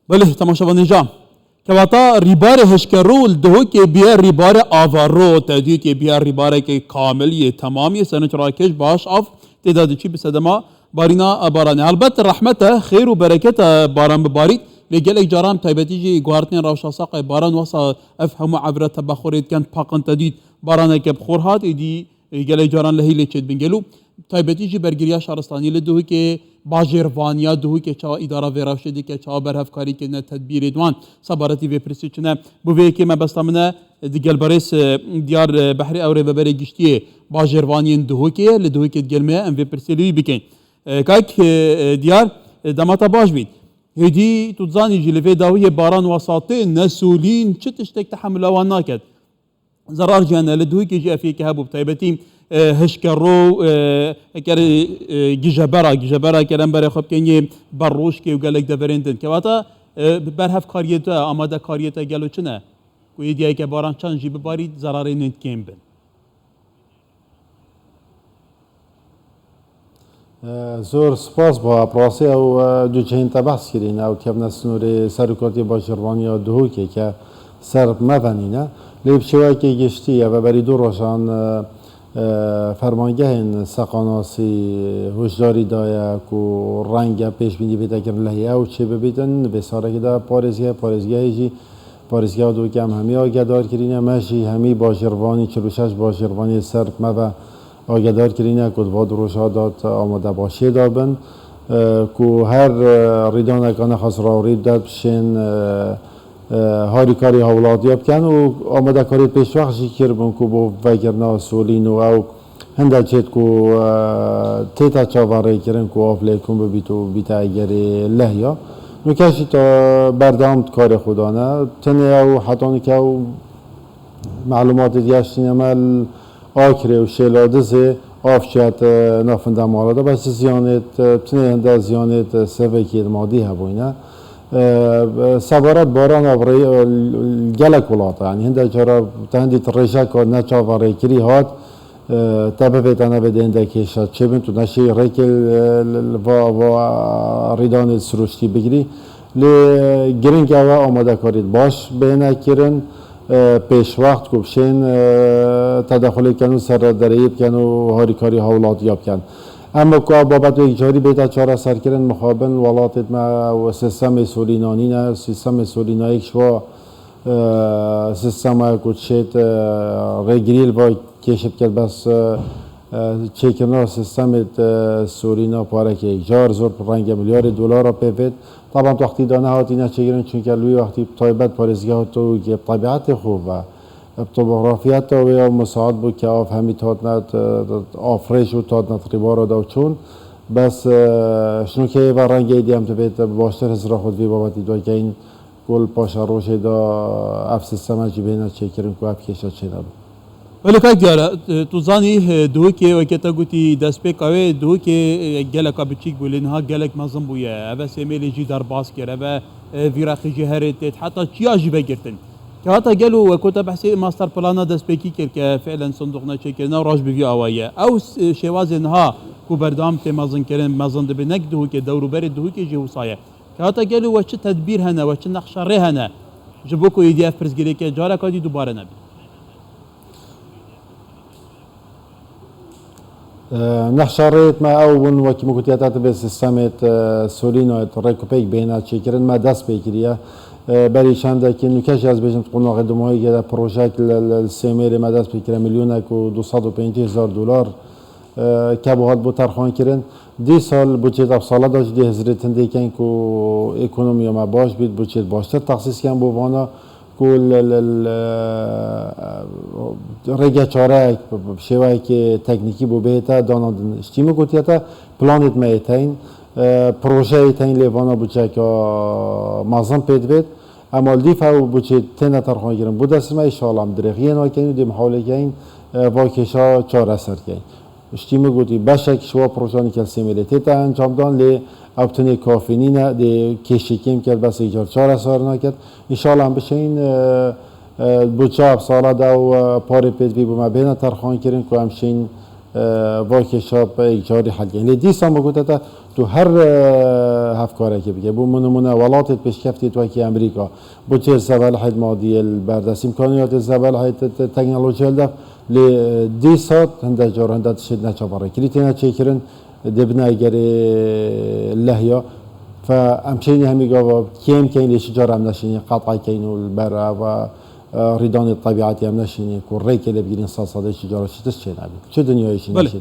بله تماشاوان نجام کواتا ریبار هشکرول دهو که بیا ریبار آوارو تدیو که بیا ریبار که کاملی تمامی سنت راکش باش آف تعداد چی بسدما بارینا باران البته رحمته خیر و برکت باران ببارید لگل اجارام تایبتی جی گوارتین روشاساق باران واسا افهم عبرت بخورید کن پاقن تدید باران که بخور هات ایدی گل اجاران لهیله چید بنگلو تایبتی جی برگریا شهرستانی لدهو که باجروانیا دهو که چا اداره وراشدی که چا برهفکاری که نه تدبیر دوان صبارتی و پرسی چنه بوی که ما بستامنه دیگل برس دیار بحری اوره و بره گشتیه باجروانین دهو که لدهو که گلمه ام و پرسی لوی بکن کاک دیار دماتا باش بید هدی تزانی جلوه داوی باران وساطه نسولین چه تشتک تحمل آوان ناکد زرار جانه لدهو که جی افیه که هبو بتایبتیم هشکرو کر گیجبرا کرم برای خوب کنی بروش که وگلک دبرندن که واتا برهف کاریت آماده کاریت گلو چنه کوی دیگه که باران چند جیب بارید زراری نت کم بن زور سپاس با پراسی او دو چهین تبحث کردین او که نسنور سرکاتی باشروانی و دهو که سر مفنینه لیب شوی که گشتی و بری دو روشان فرمانگه سقاناسی هشداری دایا کو رنگ پیش بینی بیتا کرن لحیه او چه ببیتن به ساره که دا پارزگاه جی پارزگاه دو که همی آگدار کرینه مشی همی باشروانی 46 باشروانی سرب و آگدار کرینه کد واد روشا داد آماده باشه دابن کو هر ریدان اکانه خاص راورید داد بشین هاری کاری هولادی بکن و آماده کاری پیش وقتی کردم که با وگرنا سولین و او هنده چید که تیتا چاواره کردن که آفلی کن ببیتو بیتا اگر لحیا نکشی تا بردام کار خدانه تنه او حتانی که او معلومات دیشتین عمل آکره و شلادزه آفشیت نافنده مالاده بس زیانت تنه هنده زیانت سوکی مادی هبوینه سوارت باران آوری گلک ولاتا یعنی هنده چرا تهندی ترشک و نچاوری کری هات تبه بیتانه بده هنده کشت چه بین تو نشی ریکل و ریدان سروشتی بگیری لی گرین که آماده کارید باش بینه کرن پیش وقت کبشین تدخلی کنو سر دریب کنو هاری کاری هولاد یاب کن اما که بابت اجاری بیتا چاره سر کردن مخابن ولاتت ما و سیستم سولینانی نه سیستم سولینایی شوا سیستم کچیت رگریل با کشت کرد بس چیکنا سیستم سولینا پاره که اجار زور رنگ میلیارد دلار پیفت طبعا وقتی دانه هاتی نه چیکن چون که لوی وقتی طایبت پارزگاه تو که طبیعت خوبه توپوگرافیات و مساعد بود که آف همی تادنت آفریش و تادنت ریبارو دو چون بس شنو که و رنگی دیم تبیت باشتر هزرا خود وی بابتی دو که این گل پاشا روشه دا اف سیستم جیبینه چه کرن که اف کشت چه نبود ولی که دیاره تو زانی دو که وقتا گویی دست به کاوه دو که گلک آبچیک بولین ها گلک مزم بویه اوه سیمیلی جی در باز کرد اوه ویرخی جهرت حتی چیا جی بگیرتن که حتی گلو وقتا بحثی ماستر پلانا دست بکی کرد که فعلا صندوق نچه کردن راج بگی آوایه او شواز اینها کو بردام تمازن کردن مازن دبی نک دو که دورو بری دو که جی وصایه که حتی گلو و چه تدبیر هنه و چه نقشه ره هنه جبو کو ایدی اف پرسگیری که جارا کادی دوباره نبی نحشرت ما اون وکی مکتیات به سیستم سولینا رکوپیک بینه چه کردن ما دست بگیریه برای چند که نکش از بیشتر قناق دمایی که پروژه سیمیر ما دست بگیره میلیون و 250,000 دلار که باید با ترخان کردن دی سال بودجت افساله داشت دی هزارتن دیگه که اکونومی ما باش بید بودجت باشتر تخصیص کن بوانا کل رگه چاره شوی که تکنیکی بو بیتا دانادن اشتیمه گوتیتا پلانت میتین پروژه ایتین لیوانا بچه که مازن پید بید اما دیفا و بچه تینه ترخان گیرن بود دست ما ایشالام درخیه ناکنی و دیم حاله که واکشا چاره سر کنی اشتیمه گوتی بشک شوا پروژانی که سیمیلیتی تا انجام دان لی ابتونی کافینی نه دی کشی کم کرد بس ایجار چاره سر نکرد ایشالام بشه این بچه افساله دا و پاری پید بی بوما بینه ترخان کرن که همشین واکشاب ایجاری حل کنی لی دیسان بگوته تا تو هر هفکاره که بگه بو منمونه ولاتت پیشکفتی تو که امریکا بو چه زبال حد مادی البردس امکانیات زبال حد تکنولوژی ده لی دیسات هنده جار هنده تشد نچاباره کلیتینا چیکرن دبنا اگر لحیا فامشيني همي قوا كيم كاين ليش جرى منشيني قطعه كاين والبرا و ريدان الطبيعه منشيني كوريك اللي بيجي نصاص هذا الشجره شو تشين عبي شو دنيا شي بله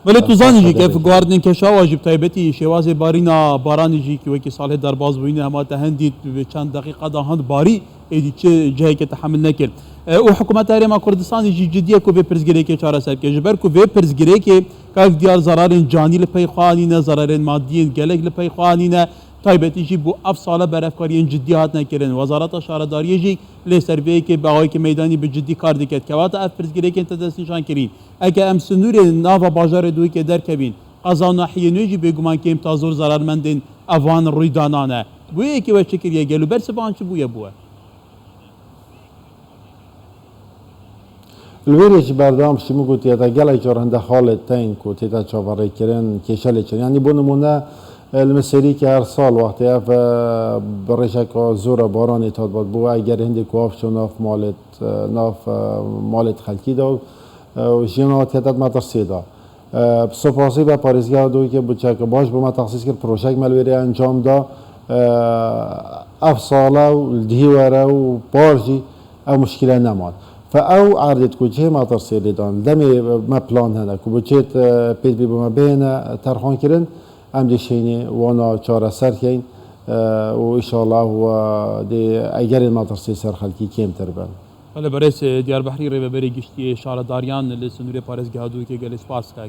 بله تو زانی که فگواردن که شاه واجب تایبتی شواز بارینا بارانی جی که وکی سال در باز بوینه هما تهندید به چند دقیقه دهند باری ایدی چه جایی که تحمل نکرد و حکومت هرما کردستان جی جدیه کو به پرزگری که چاره سر که جبر کو به پرزگری که کاک دیار ضررین جانی لپی خوانینه ضررین مادی گلک لپی خوانینه تایبتی جی بو اف ساله برافکاری جدی هات نکردن وزارت شهرداری جی لی سروی که باقی که میدانی به جدی کار دکت که وقت اف پرزگری که انت نشان کرین اگه ام سنور ناوا بازار دوی که در کبین قضا ناحیه نوجی بگمان که امتازور ضررمندین اوان رویدانانه بویه که وچه کریه گلو برس بانچ بویه بوه الویرش بردام شما گویی تا گلای جارنده حالت تین کو تیتا چاوره کردن کشل چن یعنی بون نمونه المسیری که هر سال وقتی اف برشک زور باران اتاد بود بو اگر هندی کوافش ناف مالت خلکی داد و جنات تیتا مدرسه داد سپاسی به پارزگاه دوی که بچه که باش به ما تخصیص کرد پروژه ملویری انجام دا اف ساله و دیواره و بارجی او مشکل نماد فاو عرضت کوچه مدرسه لیدان دمی ما پلان هنه که بچه پید بی بما بینه ترخان کردن ام دیشینی وانا چاره سر کن و ایشالله و دی اگر المدرسه سر خلکی کم تربن بله برای دیار بحری رو ببری گشتی شهرداریان لسنور پارزگاه دوی که گل اسپاس که